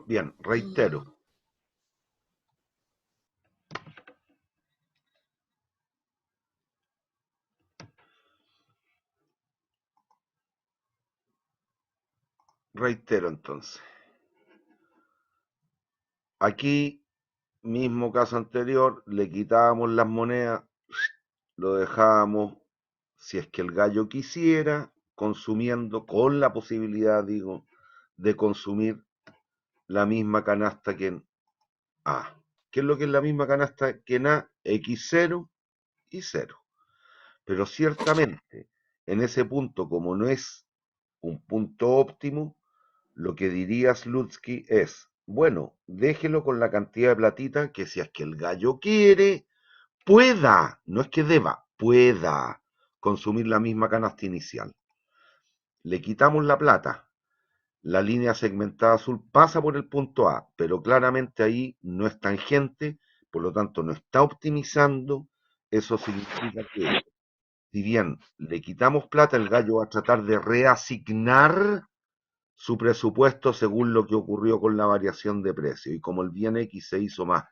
Bien, reitero. Reitero entonces. Aquí, mismo caso anterior, le quitábamos las monedas, lo dejábamos, si es que el gallo quisiera, consumiendo, con la posibilidad, digo, de consumir la misma canasta que en A. ¿Qué es lo que es la misma canasta que en A? X0 y 0. Pero ciertamente, en ese punto, como no es un punto óptimo, lo que diría Slutsky es, bueno, déjelo con la cantidad de platita que si es que el gallo quiere, pueda, no es que deba, pueda consumir la misma canasta inicial. Le quitamos la plata. La línea segmentada azul pasa por el punto A, pero claramente ahí no es tangente, por lo tanto no está optimizando. Eso significa que si bien le quitamos plata, el gallo va a tratar de reasignar su presupuesto según lo que ocurrió con la variación de precio. Y como el bien X se hizo más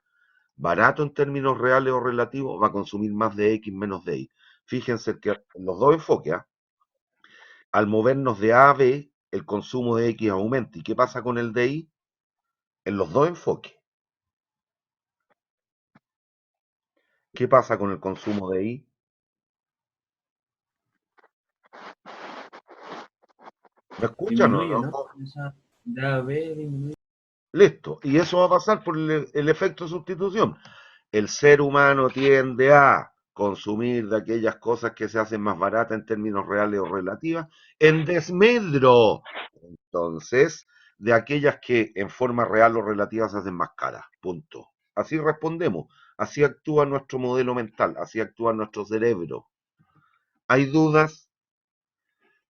barato en términos reales o relativos, va a consumir más de X menos de Y. Fíjense que en los dos enfoques, ¿eh? Al movernos de A a B, el consumo de X aumenta. ¿Y qué pasa con el de Y? En los dos enfoques. ¿Qué pasa con el consumo de Y? ¿Me escuchan o Disminuye, no? ¿no? Esa de A a B disminuye. Listo. Y eso va a pasar por el efecto de sustitución. El ser humano tiende a consumir de aquellas cosas que se hacen más baratas en términos reales o relativas, en desmedro, entonces, de aquellas que en forma real o relativa se hacen más caras. Punto. Así respondemos. Así actúa nuestro modelo mental, así actúa nuestro cerebro. ¿Hay dudas?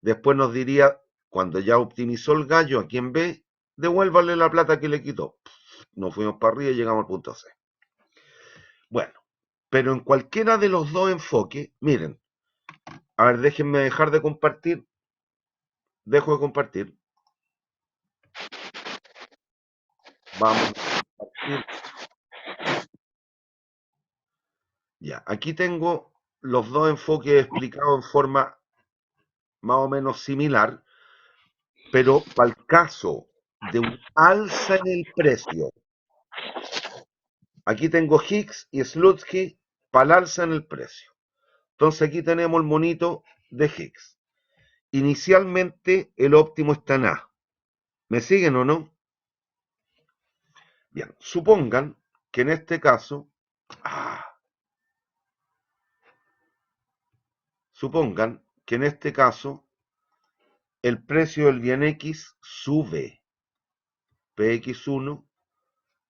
Después nos diría, cuando ya optimizó el gallo, a quien ve, devuélvale la plata que le quitó. Nos fuimos para arriba y llegamos al punto C. Bueno, pero en cualquiera de los dos enfoques, miren, a ver, déjenme dejar de compartir. Dejo de compartir. Vamos a compartir. Ya, aquí tengo los dos enfoques explicados en forma más o menos similar, pero para el caso de un alza en el precio, aquí tengo Higgs y Slutsky para el alza en el precio. Entonces aquí tenemos el monito de Higgs. Inicialmente el óptimo está en A. ¿Me siguen o no? Bien, supongan que en este caso, supongan que en este caso el precio del bien X sube, PX1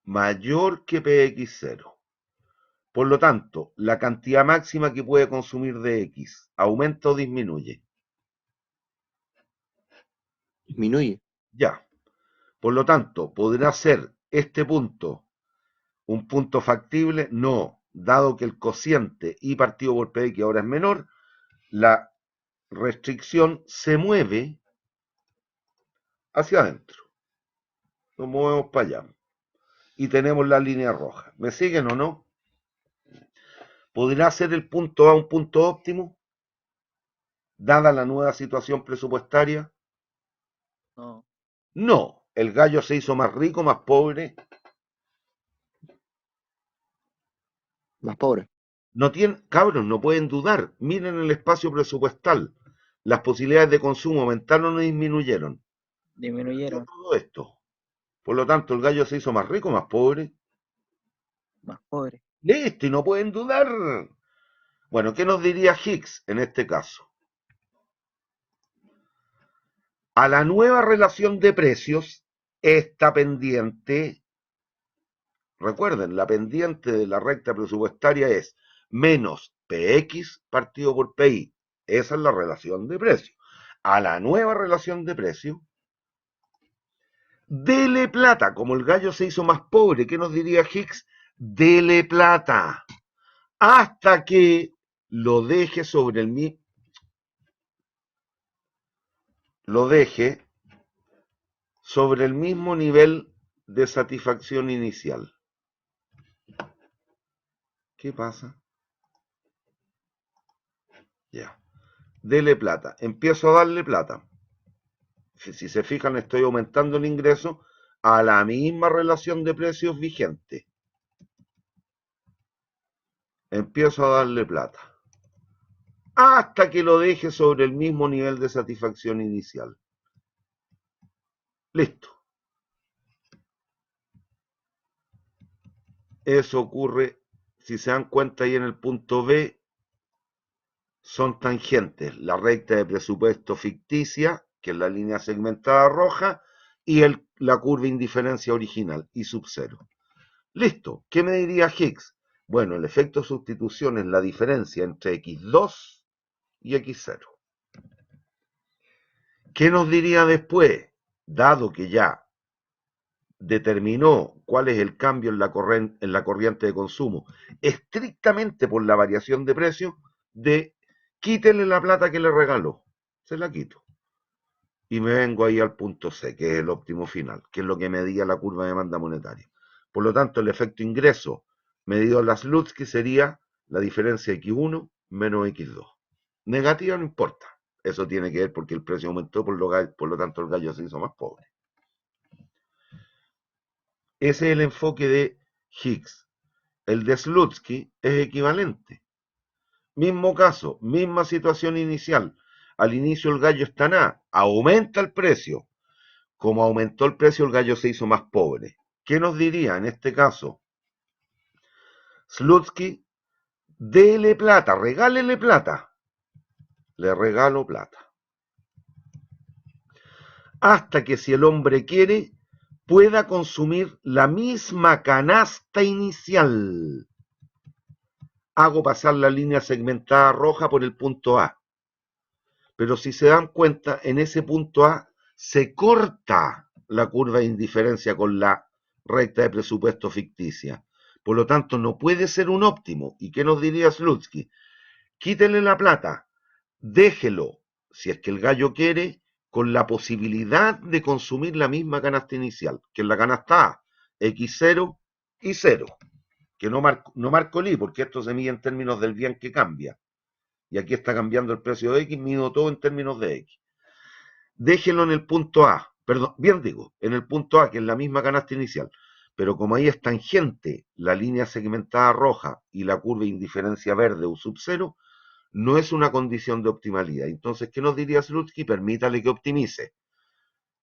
mayor que PX0. Por lo tanto, la cantidad máxima que puede consumir de X aumenta o disminuye. Disminuye. Ya. Por lo tanto, ¿podrá ser este punto un punto factible? No. Dado que el cociente Y partido por PX ahora es menor, la restricción se mueve hacia adentro. Nos movemos para allá. Y tenemos la línea roja. ¿Me siguen o no? ¿Podrá ser el punto A un punto óptimo, dada la nueva situación presupuestaria? No. No. El gallo se hizo más rico, más pobre. Más pobre. No tienen, cabros, no pueden dudar. Miren el espacio presupuestal. Las posibilidades de consumo aumentaron o disminuyeron. Disminuyeron. Todo esto. Por lo tanto, el gallo se hizo más rico, más pobre. Más pobre. Listo, y no pueden dudar. Bueno, ¿qué nos diría Higgs en este caso? A la nueva relación de precios está pendiente, recuerden, la pendiente de la recta presupuestaria es menos PX partido por PI. Esa es la relación de precios. A la nueva relación de precios, dele plata. Como el gallo se hizo más pobre, ¿qué nos diría Higgs? Dele plata. Hasta que lo deje sobre el lo deje sobre el mismo nivel de satisfacción inicial. ¿Qué pasa? Ya. Dele plata. Empiezo a darle plata. Si se fijan, estoy aumentando el ingreso a la misma relación de precios vigente. Empiezo a darle plata. Hasta que lo deje sobre el mismo nivel de satisfacción inicial. Listo. Eso ocurre, si se dan cuenta ahí en el punto B, son tangentes. La recta de presupuesto ficticia, que es la línea segmentada roja, y la curva de indiferencia original, y sub 0. Listo. ¿Qué me diría Higgs? Bueno, el efecto de sustitución es la diferencia entre x2 y x0. ¿Qué nos diría después? Dado que ya determinó cuál es el cambio en la corriente de consumo, estrictamente por la variación de precio, quítele la plata que le regaló. Se la quito. Y me vengo ahí al punto C, que es el óptimo final, que es lo que medía la curva de demanda monetaria. Por lo tanto, el efecto ingreso medido en la Slutsky sería la diferencia x1 menos x2. Negativa no importa. Eso tiene que ver porque el precio aumentó, por lo tanto el gallo se hizo más pobre. Ese es el enfoque de Higgs. El de Slutsky es equivalente. Mismo caso, misma situación inicial. Al inicio el gallo está en A, aumenta el precio. Como aumentó el precio, el gallo se hizo más pobre. ¿Qué nos diría en este caso? Slutsky, dele plata, regálele plata. Le regalo plata. Hasta que si el hombre quiere, pueda consumir la misma canasta inicial. Hago pasar la línea segmentada roja por el punto A. Pero si se dan cuenta, en ese punto A se corta la curva de indiferencia con la recta de presupuesto ficticia. Por lo tanto, no puede ser un óptimo. ¿Y qué nos diría Slutsky? Quítele la plata, déjelo, si es que el gallo quiere, con la posibilidad de consumir la misma canasta inicial, que es la canasta A, X0 y 0. Que no marco el I, porque esto se mide en términos del bien que cambia. Y aquí está cambiando el precio de X, mido todo en términos de X. Déjelo en el punto A, perdón, bien digo, en el punto A, que es la misma canasta inicial. Pero como ahí es tangente la línea segmentada roja y la curva de indiferencia verde o sub 0, no es una condición de optimalidad. Entonces, ¿qué nos diría Slutsky? Permítale que optimice.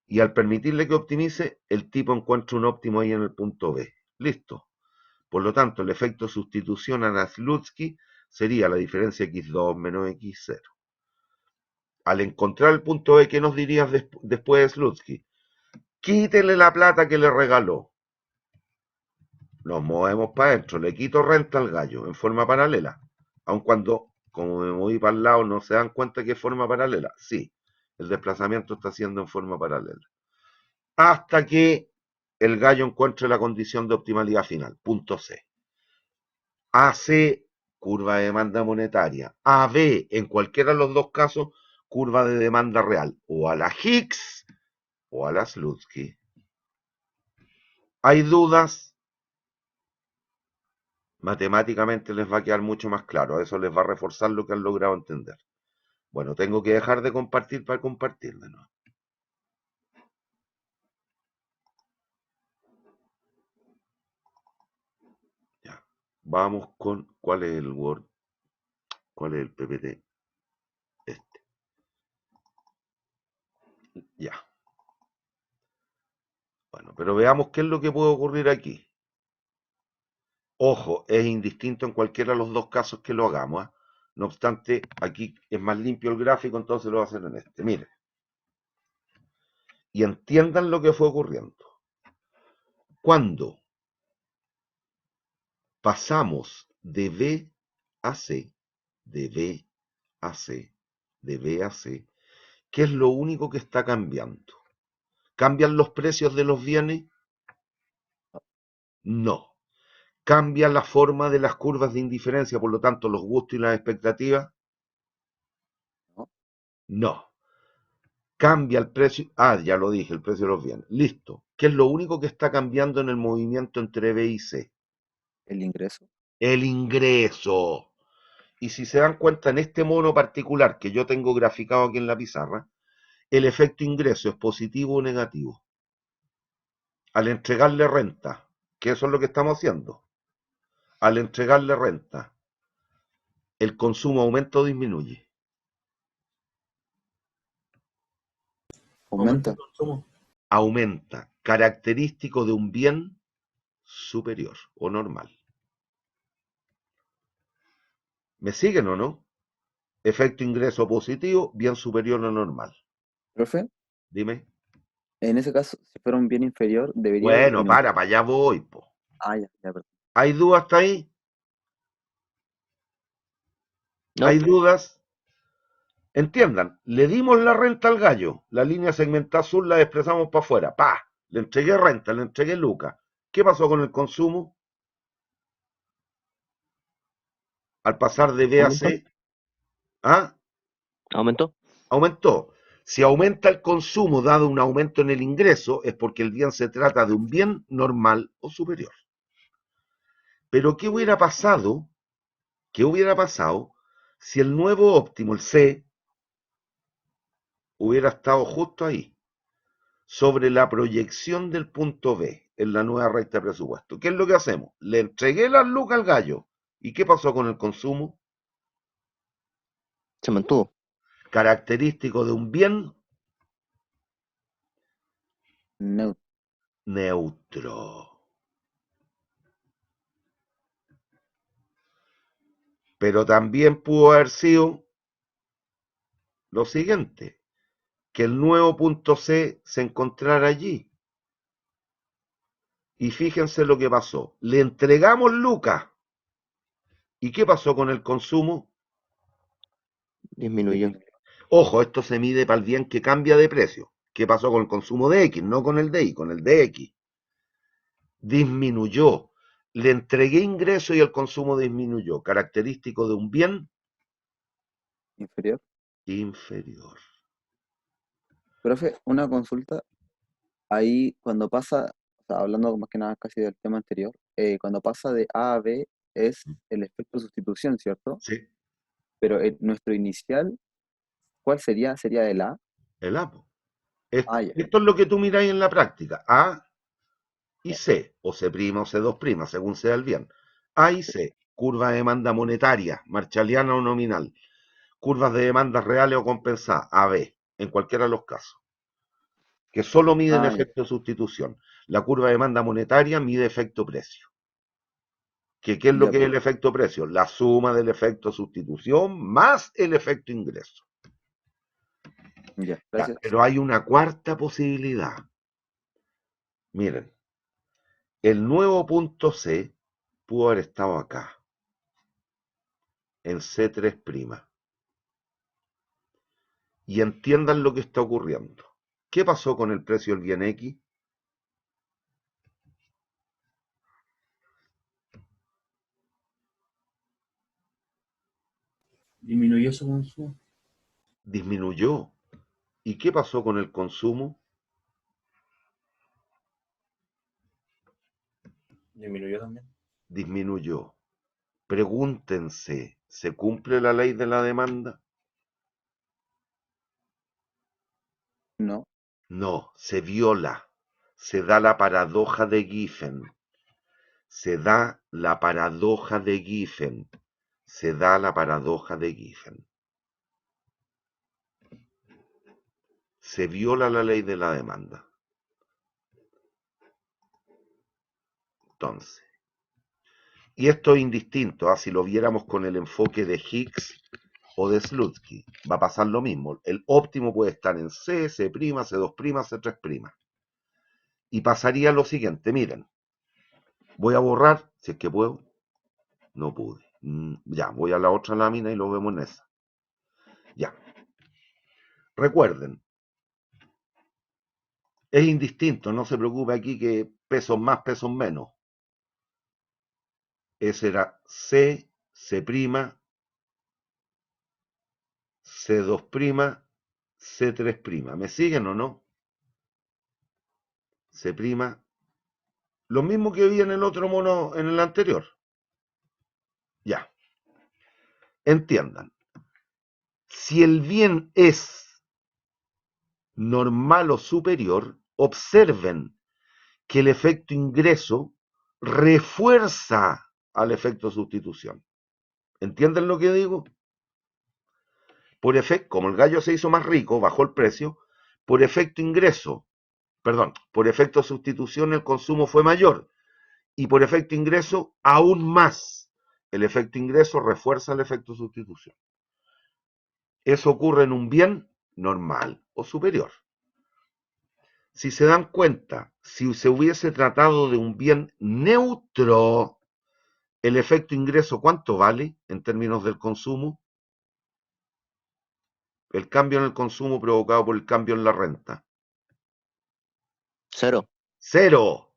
Y al permitirle que optimice, el tipo encuentra un óptimo ahí en el punto B. Listo. Por lo tanto, el efecto de sustitución a Slutsky sería la diferencia x2 menos x0. Al encontrar el punto B, ¿qué nos dirías después de Slutsky? Quítele la plata que le regaló. Nos movemos para adentro, le quito renta al gallo en forma paralela. Aun cuando, como me moví para el lado, no se dan cuenta que es forma paralela. Sí, el desplazamiento está haciendo en forma paralela. Hasta que el gallo encuentre la condición de optimalidad final. Punto C. AC, curva de demanda monetaria. AB, en cualquiera de los dos casos, curva de demanda real. O a la Higgs o a la Slutsky. ¿Hay dudas? Matemáticamente les va a quedar mucho más claro. Eso les va a reforzar lo que han logrado entender. Bueno, tengo que dejar de compartir para compartir de nuevo. Ya. Vamos con cuál es el Word, cuál es el PPT. Este. Ya. Bueno, pero veamos qué es lo que puede ocurrir aquí. Ojo, es indistinto en cualquiera de los dos casos que lo hagamos, ¿eh? No obstante, aquí es más limpio el gráfico, entonces lo voy a hacer en este. Miren. Y entiendan lo que fue ocurriendo. Cuando pasamos de B a C, de B a C, de B a C, ¿qué es lo único que está cambiando? ¿Cambian los precios de los bienes? No. ¿Cambia la forma de las curvas de indiferencia, por lo tanto, los gustos y las expectativas? No. No. cambia el precio. Ah, ya lo dije, el precio de los bienes. Listo. ¿Qué es lo único que está cambiando en el movimiento entre B y C? El ingreso. El ingreso. Y si se dan cuenta, en este mono particular que yo tengo graficado aquí en la pizarra, el efecto ingreso es positivo o negativo. Al entregarle renta, que eso es lo que estamos haciendo. Al entregarle renta, ¿el consumo aumenta o disminuye? Aumenta el Aumenta. consumo. Aumenta, característico de un bien superior o normal. ¿Me siguen o no? Efecto ingreso positivo, bien superior o normal. Profe, Dime. en ese caso, si fuera un bien inferior, debería Bueno, disminuir. para allá voy, po. Ah, ya, perdón. ¿Hay dudas hasta ahí? No, ¿Hay dudas? Entiendan, le dimos la renta al gallo, la línea segmental azul la expresamos para afuera, ¡pa! Le entregué renta, le entregué lucas. ¿Qué pasó con el consumo? Al pasar de B a aumentó. C, ¿ah? Aumentó. Aumentó. Si aumenta el consumo dado un aumento en el ingreso, es porque el bien se trata de un bien normal o superior. Pero ¿qué hubiera pasado? ¿Qué hubiera pasado si el nuevo óptimo, el C, hubiera estado justo ahí, sobre la proyección del punto B en la nueva recta de presupuesto? ¿Qué es lo que hacemos? Le entregué las lucas al gallo. ¿Y qué pasó con el consumo? Se mantuvo. Característico de un bien Neutro. neutro. Pero también pudo haber sido lo siguiente, que el nuevo punto C se encontrara allí. Y fíjense lo que pasó. Le entregamos lucas. ¿Y qué pasó con el consumo? Disminuyó. Ojo, esto se mide para el bien que cambia de precio. ¿Qué pasó con el consumo de X? No con el de Y, con el de X. Disminuyó. Le entregué ingreso y el consumo disminuyó. Característico de un bien Inferior. inferior. Profe, una consulta. Ahí cuando pasa, o sea, hablando más que nada casi del tema anterior, cuando pasa de A a B es el efecto sustitución, ¿cierto? Sí, Pero nuestro inicial, ¿cuál sería? ¿Sería el A? el APO. Esto, Ah, ya. esto es lo que tú miráis en la práctica. A y C, o C' o C2', según sea el bien. A y C, curva de demanda monetaria, marchaliana o nominal. Curvas de demandas reales o compensadas, AB, en cualquiera de los casos, que solo miden Ah, ya. efecto de sustitución. La curva de demanda monetaria mide efecto precio. ¿Qué es lo Ya, que es el efecto precio? La suma del efecto sustitución más el efecto ingreso. ya, Ya, gracias. pero hay una cuarta posibilidad. Miren, el nuevo punto C pudo haber estado acá, en C3'. Y entiendan lo que está ocurriendo. ¿Qué pasó con el precio del bien X? Disminuyó su consumo. Disminuyó. ¿Y qué pasó con el consumo? Disminuyó también. Disminuyó. Pregúntense, ¿se cumple la ley de la demanda? No, No, se viola. Se da la paradoja de Giffen. Se da la paradoja de Giffen. Se da la paradoja de Giffen. Se viola la ley de la demanda. Entonces, y esto es indistinto, si lo viéramos con el enfoque de Higgs o de Slutsky, va a pasar lo mismo. El óptimo puede estar en C, C', C2', C3'. Y pasaría lo siguiente, miren, voy a borrar, si es que puedo, no pude. Ya, voy a la otra lámina y lo vemos en esa. Ya. Recuerden, es indistinto, no se preocupe aquí que pesos más, pesos menos. Ese era C, C', C2', C3'. ¿Me siguen o no? C', lo mismo que vi en el otro mono, en el anterior. Ya, entiendan. Si el bien es normal o superior, observen que el efecto ingreso refuerza al efecto sustitución. ¿Entienden lo que digo? Por efecto, como el gallo se hizo más rico, bajó el precio, por efecto ingreso, perdón, por efecto sustitución el consumo fue mayor y por efecto ingreso aún más. El efecto ingreso refuerza el efecto sustitución. Eso ocurre en un bien normal o superior. Si se dan cuenta, si se hubiese tratado de un bien neutro, el efecto ingreso, ¿cuánto vale en términos del consumo? El cambio en el consumo provocado por el cambio en la renta. 0. Cero.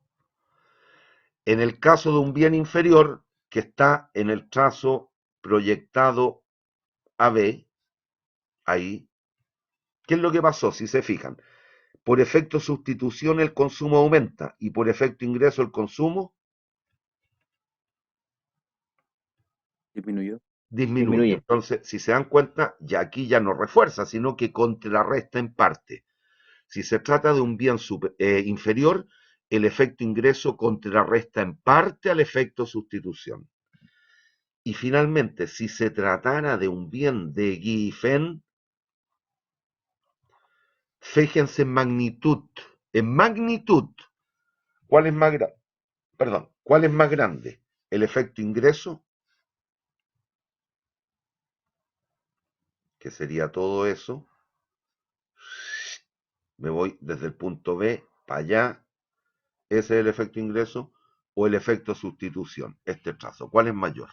En el caso de un bien inferior, que está en el trazo proyectado AB, ahí, ¿qué es lo que pasó? Si se fijan, por efecto sustitución el consumo aumenta y por efecto ingreso el consumo Disminuyó. disminuye. Disminuye. Entonces, si se dan cuenta, ya aquí ya no refuerza, sino que contrarresta en parte. Si se trata de un bien inferior, el efecto ingreso contrarresta en parte al efecto sustitución. Y finalmente, si se tratara de un bien de Giffen, fíjense en magnitud. En magnitud, ¿cuál es más grande? Perdón, ¿cuál es más grande? ¿El efecto ingreso? Que sería todo eso. Me voy desde el punto B para allá. Ese es el efecto ingreso o el efecto sustitución. Este trazo, ¿cuál es mayor?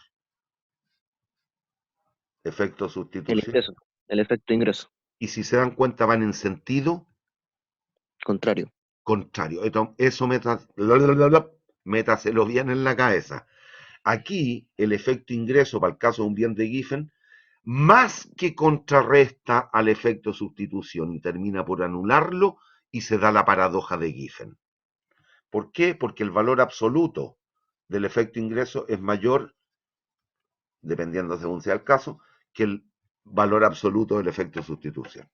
Efecto El sustitución. ingreso. El efecto ingreso. Y si se dan cuenta, van en sentido Contrario. contrario. Eso métaselo bien en la cabeza. Aquí, el efecto ingreso, para el caso de un bien de Giffen, más que contrarresta al efecto sustitución y termina por anularlo y se da la paradoja de Giffen. ¿Por qué? Porque el valor absoluto del efecto ingreso es mayor, dependiendo según sea el caso, que el valor absoluto del efecto sustitución.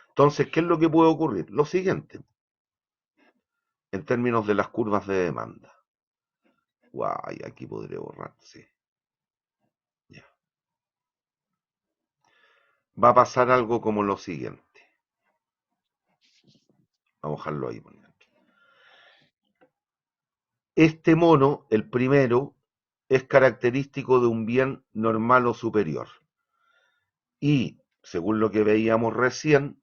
Entonces, ¿qué es lo que puede ocurrir? Lo siguiente, en términos de las curvas de demanda. Guay, aquí podré borrar, sí. Ya. Va a pasar algo como lo siguiente. Vamos a dejarlo ahí. Este mono, el primero, es característico de un bien normal o superior. Y, según lo que veíamos recién,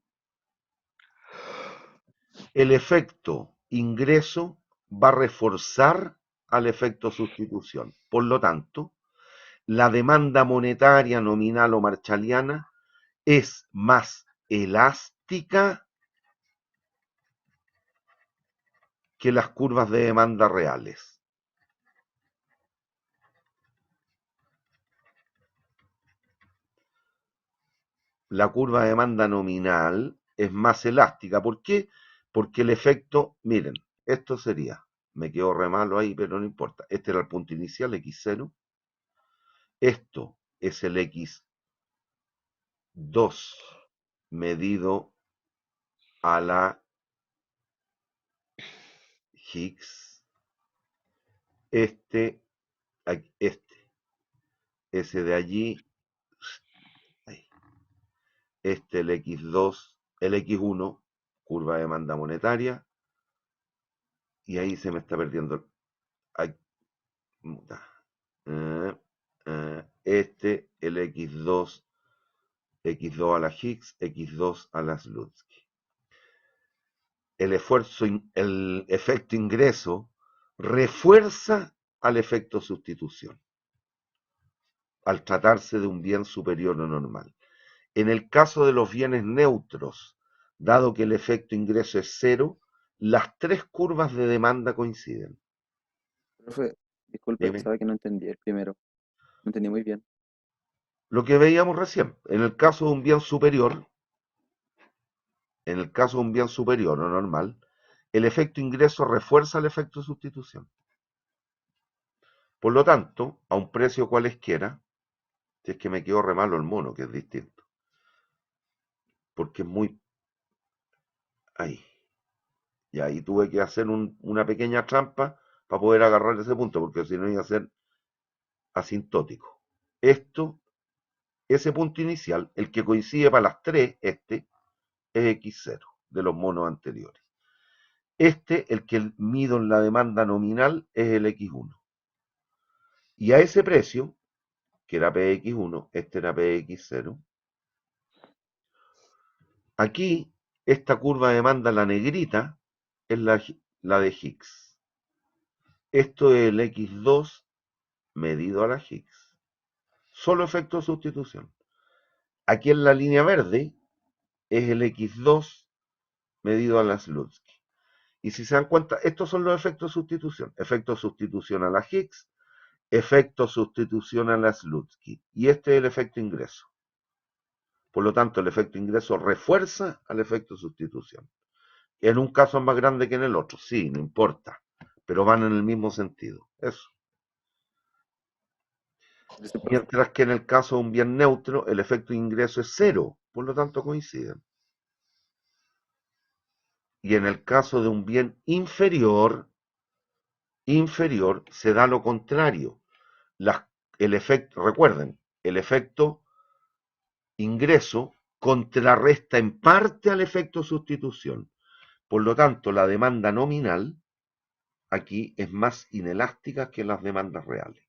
el efecto ingreso va a reforzar al efecto sustitución. Por lo tanto, la demanda monetaria nominal o marshalliana es más elástica que las curvas de demanda reales. La curva de demanda nominal es más elástica. ¿Por qué? Porque el efecto, miren, esto sería, me quedó re malo ahí, pero no importa. Este era el punto inicial, X0. Esto es el X2 medido a la Higgs. Este, ese de allí, ahí. Este el X2, el X1, curva de demanda monetaria, y ahí se me está perdiendo. Ay, este, el X2, X2 a la Higgs, X2 a la Slutsky. El efecto ingreso refuerza al efecto sustitución, al tratarse de un bien superior o normal. En el caso de los bienes neutros, dado que el efecto ingreso es cero, las tres curvas de demanda coinciden. Profe, disculpe, Dime. sabe que no entendí el primero. No entendí muy bien. Lo que veíamos recién, en el caso de un bien superior, en el caso de un bien superior o normal, el efecto ingreso refuerza el efecto sustitución. Por lo tanto, a un precio cualesquiera, si es que me quedó re malo el mono, que es distinto, porque es muy... ahí. Y ahí tuve que hacer una pequeña trampa para poder agarrar ese punto, porque si no iba a ser asintótico. Ese punto inicial, el que coincide para las tres, es X0 de los monos anteriores. El que mido en la demanda nominal, es el X1. Y a ese precio, que era PX1, este era PX0, aquí, esta curva de demanda, la negrita, es la de Higgs. Esto es el X2 medido a la Higgs. Solo efecto de sustitución. Aquí en la línea verde es el X2 medido a la Slutsky. Y si se dan cuenta, estos son los efectos de sustitución. Efecto de sustitución a la Higgs, efecto de sustitución a la Slutsky. Y este es el efecto ingreso. Por lo tanto, el efecto ingreso refuerza al efecto de sustitución. En un caso es más grande que en el otro, sí, no importa, pero van en el mismo sentido. Eso. Dice, profe, Mientras que en el caso de un bien neutro, el efecto ingreso es cero, por lo tanto coinciden. Y en el caso de un bien inferior se da lo contrario. Recuerden, el efecto ingreso contrarresta en parte al efecto sustitución. Por lo tanto, la demanda nominal aquí es más inelástica que las demandas reales.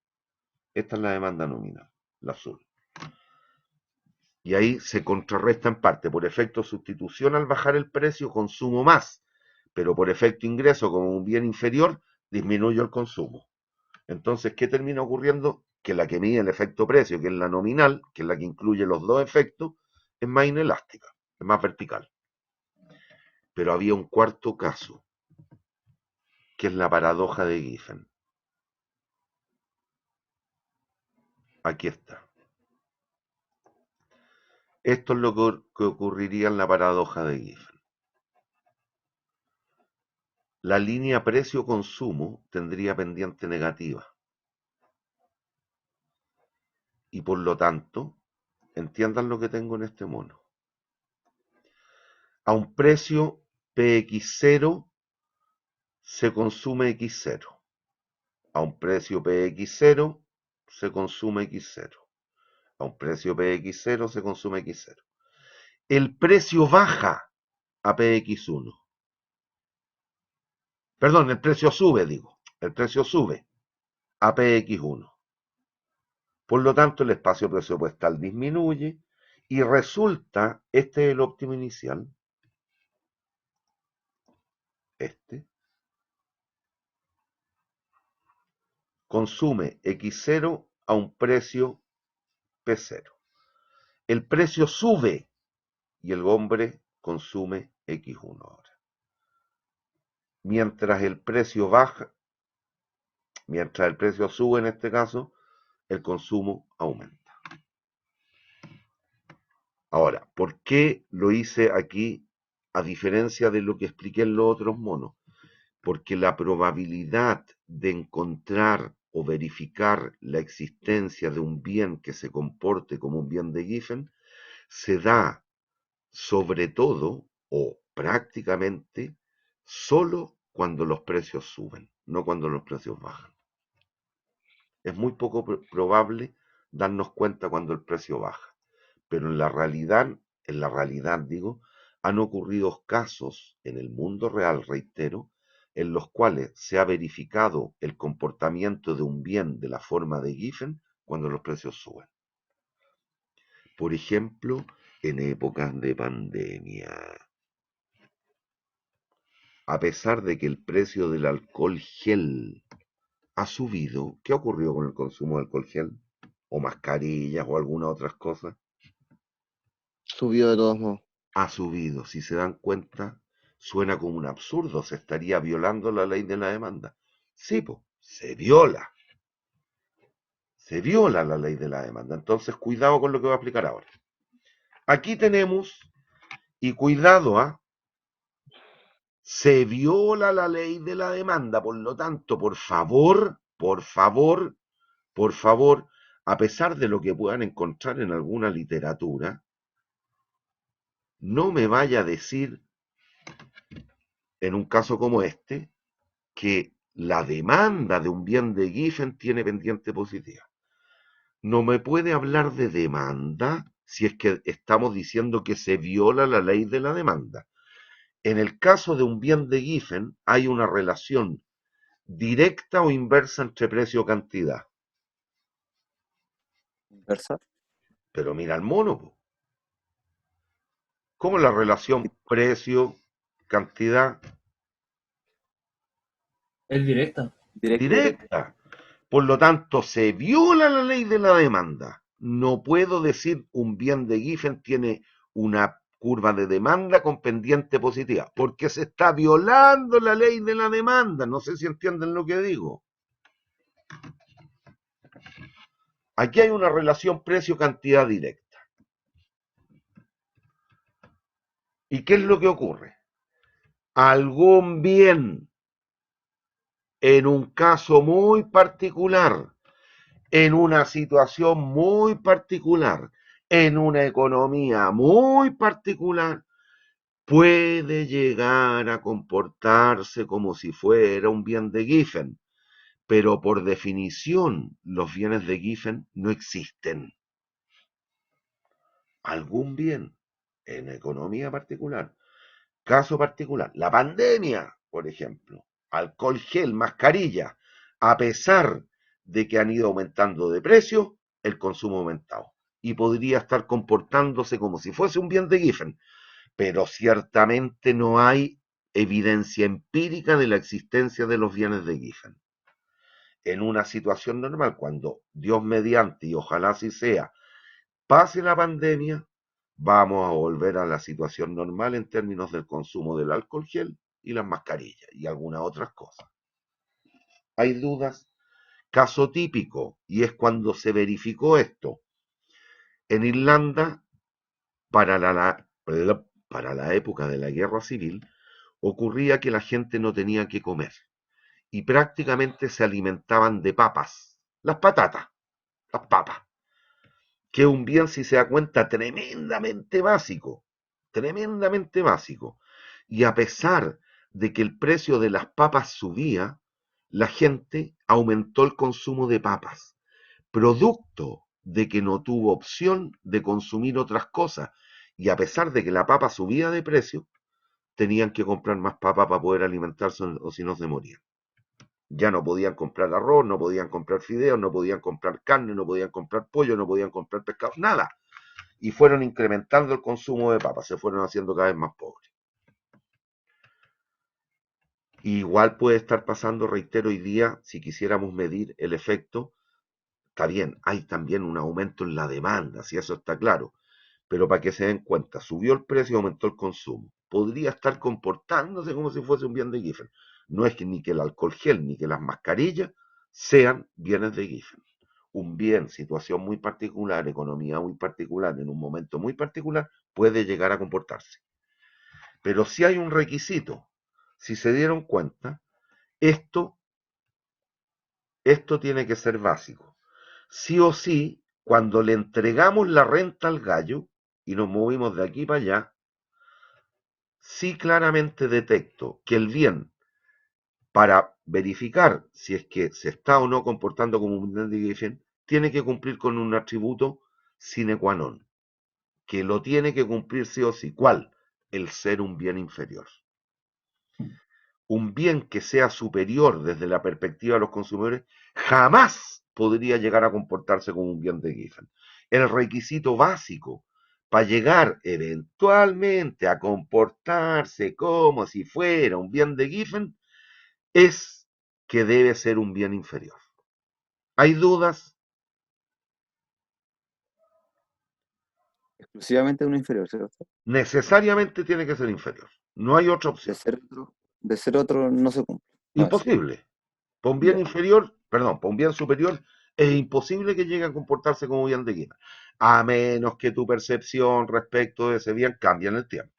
Esta es la demanda nominal, la azul. Y ahí se contrarresta en parte. Por efecto sustitución, al bajar el precio, consumo más. Pero por efecto ingreso, como un bien inferior, disminuyo el consumo. Entonces, ¿qué termina ocurriendo? Que la que mide el efecto precio, que es la nominal, que es la que incluye los dos efectos, es más inelástica, es más vertical. Pero había un cuarto caso, que es la paradoja de Giffen. Aquí está. Esto es lo que ocurriría en la paradoja de Giffen. La línea precio-consumo tendría pendiente negativa. Y por lo tanto, entiendan lo que tengo en este mono. A un precio PX0 se consume X0. A un precio PX0 se consume X0. A un precio PX0 se consume X0. El precio baja a PX1. Perdón, el precio sube, digo. El precio sube a PX1. Por lo tanto, el espacio presupuestal disminuye y resulta, este es el óptimo inicial, consume X0 a un precio P0. El precio sube y el hombre consume X1 ahora. Mientras el precio baja, mientras el precio sube en este caso, el consumo aumenta. Ahora, ¿por qué lo hice aquí a diferencia de lo que expliqué en los otros monos? Porque la probabilidad de encontrar o verificar la existencia de un bien que se comporte como un bien de Giffen se da sobre todo o prácticamente solo cuando los precios suben, no cuando los precios bajan. Es muy poco probable darnos cuenta cuando el precio baja, pero en la realidad digo, han ocurrido casos en el mundo real, reitero, en los cuales se ha verificado el comportamiento de un bien de la forma de Giffen cuando los precios suben. Por ejemplo, en épocas de pandemia. A pesar de que el precio del alcohol gel ha subido, ¿qué ocurrió con el consumo de alcohol gel? O mascarillas o alguna otras cosas. Subió de todos modos. Ha subido. Si se dan cuenta, suena como un absurdo. Se estaría violando la ley de la demanda. Sí, pues, se viola. Se viola la ley de la demanda. Entonces, cuidado con lo que voy a explicar ahora. Aquí tenemos, y cuidado, Se viola la ley de la demanda, por lo tanto, por favor, a pesar de lo que puedan encontrar en alguna literatura, no me vaya a decir, en un caso como este, que la demanda de un bien de Giffen tiene pendiente positiva. No me puede hablar de demanda si es que estamos diciendo que se viola la ley de la demanda. En el caso de un bien de Giffen hay una relación directa o inversa entre precio y cantidad. Inversa. Pero mira el mono, po. ¿Cómo la relación precio-cantidad? Es directa. Directa. Directa. Por lo tanto, se viola la ley de la demanda. No puedo decir un bien de Giffen tiene una curva de demanda con pendiente positiva, porque se está violando la ley de la demanda. No sé si entienden lo que digo. Aquí hay una relación precio-cantidad directa. ¿Y qué es lo que ocurre? Algún bien, en un caso muy particular, en una situación muy particular, en una economía muy particular, puede llegar a comportarse como si fuera un bien de Giffen, pero por definición los bienes de Giffen no existen. Algún bien en economía particular, caso particular, la pandemia, por ejemplo, alcohol gel, mascarilla, a pesar de que han ido aumentando de precio, el consumo ha aumentado y podría estar comportándose como si fuese un bien de Giffen, pero ciertamente no hay evidencia empírica de la existencia de los bienes de Giffen. En una situación normal, cuando Dios mediante, y ojalá así sea, pase la pandemia, vamos a volver a la situación normal en términos del consumo del alcohol gel y las mascarillas y algunas otras cosas. ¿Hay dudas? Caso típico, y es cuando se verificó esto. En Irlanda, para la época de la guerra civil, ocurría que la gente no tenía que comer y prácticamente se alimentaban de papas, las patatas, las papas, que es un bien, si se da cuenta, tremendamente básico. Y a pesar de que el precio de las papas subía, la gente aumentó el consumo de papas, producto de que no tuvo opción de consumir otras cosas. Y a pesar de que la papa subía de precio, tenían que comprar más papa para poder alimentarse o si no se morían. Ya no podían comprar arroz, no podían comprar fideos, no podían comprar carne, no podían comprar pollo, no podían comprar pescado, nada. Y fueron incrementando el consumo de papas, se fueron haciendo cada vez más pobres. Igual puede estar pasando, reitero, hoy día, si quisiéramos medir el efecto, está bien, hay también un aumento en la demanda, si eso está claro, pero para que se den cuenta, subió el precio y aumentó el consumo. Podría estar comportándose como si fuese un bien de Giffen. No es que ni que el alcohol gel ni que las mascarillas sean bienes de Giffen. Un bien, situación muy particular, economía muy particular, en un momento muy particular, puede llegar a comportarse. Pero si hay un requisito, si se dieron cuenta, esto, esto tiene que ser básico. Sí o sí, cuando le entregamos la renta al gallo y nos movimos de aquí para allá, sí claramente detecto que el bien, para verificar si es que se está o no comportando como un bien de Giffen, tiene que cumplir con un atributo sine qua non, que lo tiene que cumplir sí o sí. ¿Cuál? El ser un bien inferior. Un bien que sea superior desde la perspectiva de los consumidores jamás podría llegar a comportarse como un bien de Giffen. El requisito básico para llegar eventualmente a comportarse como si fuera un bien de Giffen es que debe ser un bien inferior. ¿Hay dudas? Exclusivamente uno inferior, ¿cierto? Necesariamente tiene que ser inferior. No hay otra De opción. ser otro, de ser otro no se cumple. No es. Imposible. Para un bien Ya. inferior, perdón, para un bien superior, es imposible que llegue a comportarse como bien de Giffen, a menos que tu percepción respecto de ese bien cambie en el tiempo.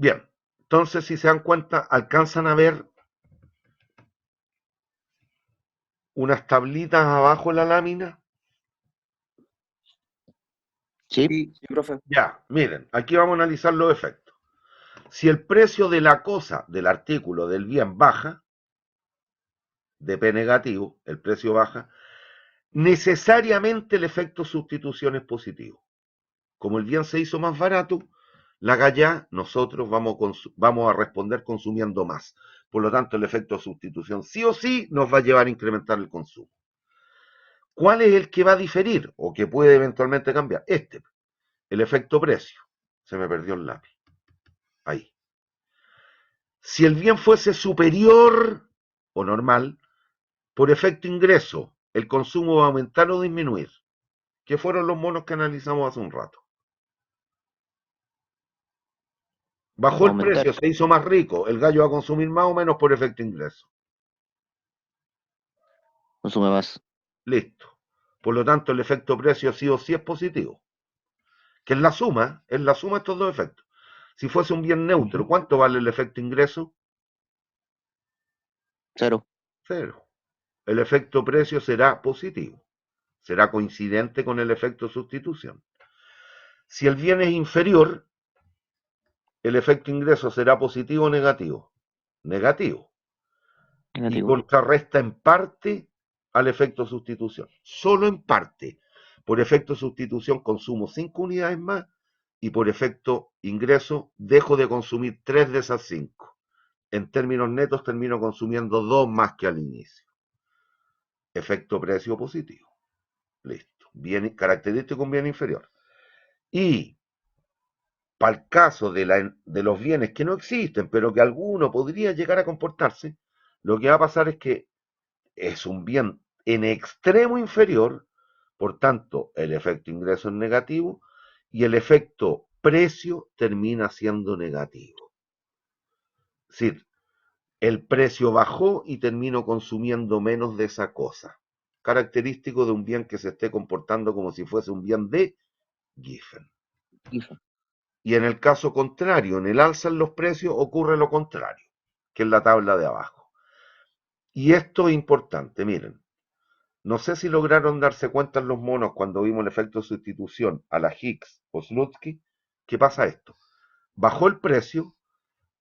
Bien, entonces si se dan cuenta, alcanzan a ver unas tablitas abajo en la lámina. Sí, Sí, profe. Ya, miren, aquí vamos a analizar los efectos. Si el precio de la cosa, del artículo, del bien baja, de P negativo, el precio baja, necesariamente el efecto sustitución es positivo. Como el bien se hizo más barato, la gallá, nosotros vamos a responder consumiendo más. Por lo tanto, el efecto de sustitución sí o sí nos va a llevar a incrementar el consumo. ¿Cuál es el que va a diferir o que puede eventualmente cambiar? El efecto precio. Se me perdió el lápiz. Ahí. Si el bien fuese superior o normal, por efecto ingreso, el consumo va a aumentar o disminuir, que fueron los monos que analizamos hace un rato. Bajó el aumentar. precio, se hizo más rico, el gallo va a consumir más o menos por efecto ingreso. Consume más. Listo. Por lo tanto, el efecto precio sí o sí es positivo, que es la suma de estos dos efectos. Si fuese un bien neutro, ¿cuánto vale el efecto ingreso? 0. Cero. El efecto precio será positivo, será coincidente con el efecto sustitución. Si el bien es inferior, el efecto ingreso será positivo o negativo. Negativo. Y Negativo. contrarresta en parte al efecto sustitución. Solo en parte. Por efecto sustitución consumo 5 unidades más y por efecto ingreso dejo de consumir 3 de esas 5. En términos netos termino consumiendo 2 más que al inicio. Efecto precio positivo. Listo. Bien, característico un bien inferior. Y para el caso de los bienes que no existen, pero que alguno podría llegar a comportarse, lo que va a pasar es que es un bien en extremo inferior, por tanto, el efecto ingreso es negativo y el efecto precio termina siendo negativo. Es decir, el precio bajó y termino consumiendo menos de esa cosa. Característico de un bien que se esté comportando como si fuese un bien de Giffen. Y en el caso contrario, en el alza en los precios ocurre lo contrario, que es la tabla de abajo. Y esto es importante, miren. No sé si lograron darse cuenta en los monos cuando vimos el efecto de sustitución a la Higgs o Slutsky. ¿Qué pasa esto? Bajó el precio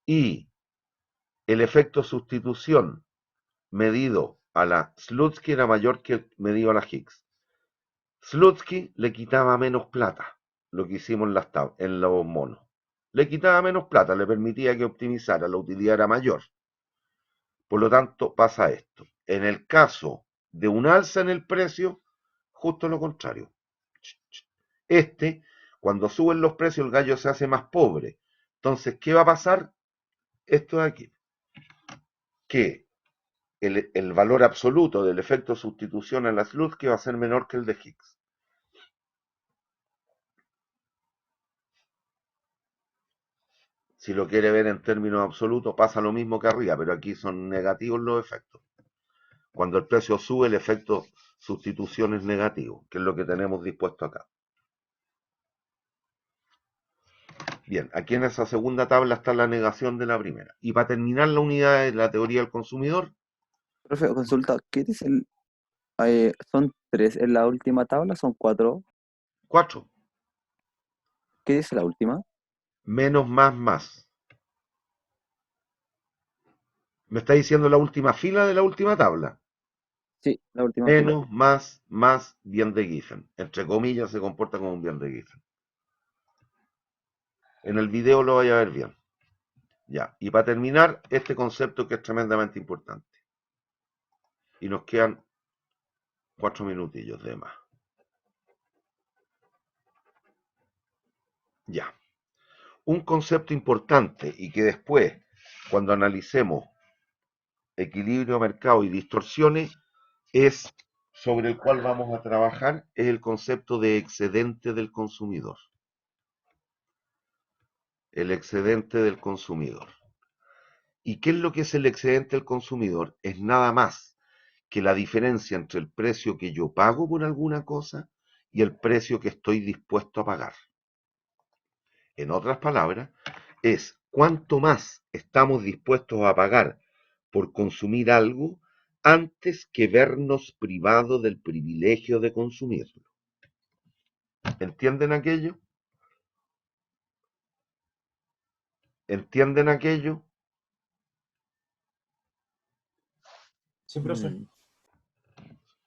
y el efecto de sustitución medido a la Slutsky era mayor que el medido a la Higgs. Slutsky le quitaba menos plata, lo que hicimos en los monos. Le quitaba menos plata, le permitía que optimizara, la utilidad era mayor. Por lo tanto, pasa esto. En el caso de un alza en el precio, justo lo contrario. Cuando suben los precios, el gallo se hace más pobre. Entonces, ¿qué va a pasar? Esto de aquí. Que el valor absoluto del efecto de sustitución en la Slutsky va a ser menor que el de Higgs. Si lo quiere ver en términos absolutos, pasa lo mismo que arriba, pero aquí son negativos los efectos. Cuando el precio sube, el efecto sustitución es negativo, que es lo que tenemos dispuesto acá. Bien, aquí en esa segunda tabla está la negación de la primera. Y para terminar la unidad de la teoría del consumidor, Profe, consulta, ¿qué dice el... son 3 en la última tabla, son 4. 4, ¿Qué dice la última? menos más más. ¿Me está diciendo la última fila de la última tabla? Sí, la última fila. Menos más bien de Giffen. Entre comillas se comporta como un bien de Giffen. En el video lo vaya a ver bien. Ya, y para terminar, este concepto que es tremendamente importante. Y nos quedan 4 minutillos de más. Ya. Un concepto importante y que después, cuando analicemos equilibrio, mercado y distorsiones, es sobre el cual vamos a trabajar, es el concepto de excedente del consumidor. El excedente del consumidor. ¿Y qué es lo que es el excedente del consumidor? Es nada más que la diferencia entre el precio que yo pago por alguna cosa y el precio que estoy dispuesto a pagar. En otras palabras, es cuánto más estamos dispuestos a pagar por consumir algo antes que vernos privados del privilegio de consumirlo. ¿Entienden aquello? ¿Entienden aquello? Sí, profe.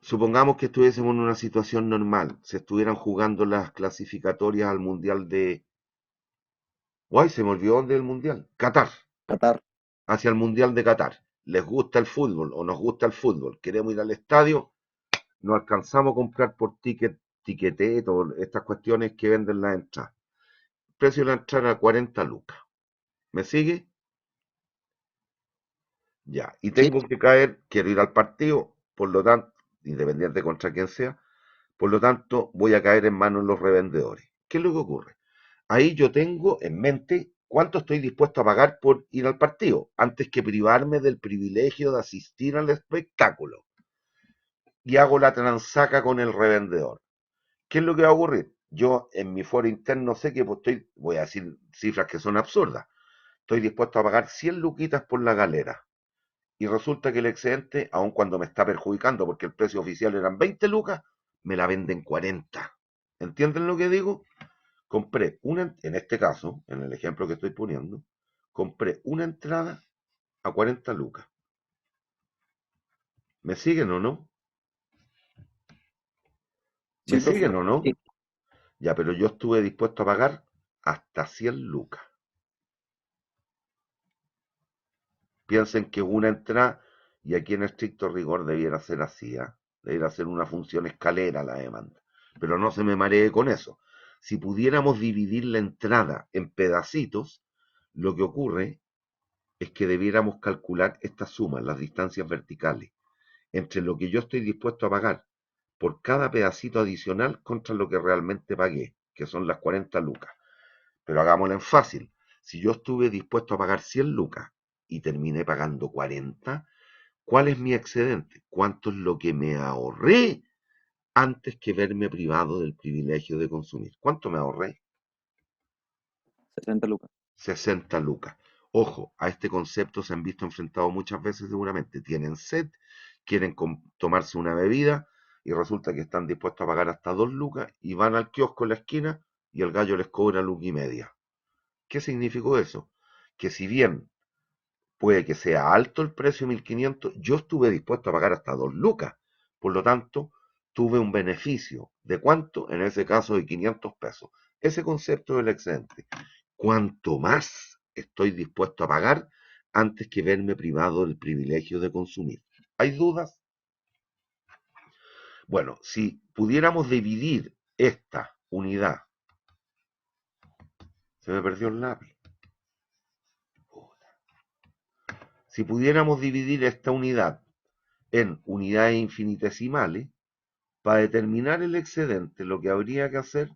Supongamos que estuviésemos en una situación normal, se estuvieran jugando las clasificatorias al Mundial de... ¡Guay! Se me olvidó dónde es el Mundial. Qatar. Qatar. Hacia el Mundial de Qatar. ¿Les gusta el fútbol o nos gusta el fútbol? ¿Queremos ir al estadio? No alcanzamos a comprar por tiquetet, estas cuestiones que venden las entradas. El precio de la entrada era 40 lucas. ¿Me sigue? Ya. Y Sí, tengo que caer, quiero ir al partido, por lo tanto, independiente contra quien sea, por lo tanto, voy a caer en manos de los revendedores. ¿Qué es lo que ocurre? Ahí yo tengo en mente cuánto estoy dispuesto a pagar por ir al partido, antes que privarme del privilegio de asistir al espectáculo. Y hago la transaca con el revendedor. ¿Qué es lo que va a ocurrir? Yo en mi foro interno sé que voy a decir cifras que son absurdas. Estoy dispuesto a pagar 100 luquitas por la galera. Y resulta que el excedente, aun cuando me está perjudicando porque el precio oficial eran 20 lucas, me la venden 40. ¿Entienden lo que digo? Compré en este caso, en el ejemplo que estoy poniendo, compré una entrada a 40 lucas. ¿Me siguen o no? Sí, ¿Me profe. siguen o no? Sí. Ya, pero yo estuve dispuesto a pagar hasta 100 lucas. Piensen que una entrada, y aquí en estricto rigor debiera ser así, ¿eh? Debiera ser una función escalera la demanda. Pero no se me maree con eso. Si pudiéramos dividir la entrada en pedacitos, lo que ocurre es que debiéramos calcular esta suma, las distancias verticales, entre lo que yo estoy dispuesto a pagar por cada pedacito adicional contra lo que realmente pagué, que son las 40 lucas. Pero hagámoslo en fácil. Si yo estuve dispuesto a pagar 100 lucas y terminé pagando 40, ¿cuál es mi excedente? ¿Cuánto es lo que me ahorré antes que verme privado del privilegio de consumir? ¿Cuánto me ahorré? 60 lucas. 60 lucas. Ojo, a este concepto se han visto enfrentados muchas veces seguramente. Tienen sed, quieren tomarse una bebida y resulta que están dispuestos a pagar hasta 2 lucas y van al kiosco en la esquina y el gallo les cobra luca y media. ¿Qué significó eso? Que si bien puede que sea alto el precio 1.500, yo estuve dispuesto a pagar hasta 2 lucas. Por lo tanto, tuve un beneficio. ¿De cuánto? En ese caso de 500 pesos. Ese concepto del excedente. Cuanto más estoy dispuesto a pagar antes que verme privado del privilegio de consumir. ¿Hay dudas? Bueno, si pudiéramos dividir esta unidad, se me perdió el lápiz. Si pudiéramos dividir esta unidad en unidades infinitesimales, para determinar el excedente lo que habría que hacer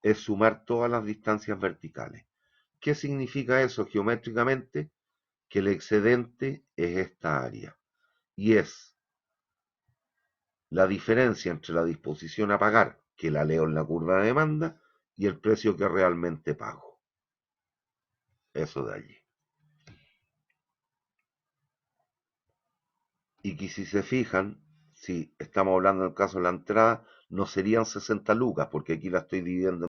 es sumar todas las distancias verticales. ¿Qué significa eso geométricamente? Que el excedente es esta área y es la diferencia entre la disposición a pagar, que la leo en la curva de demanda, y el precio que realmente pago. Eso de allí. Y que si se fijan, si estamos hablando del caso de la entrada, no serían 60 lucas, porque aquí la estoy dividiendo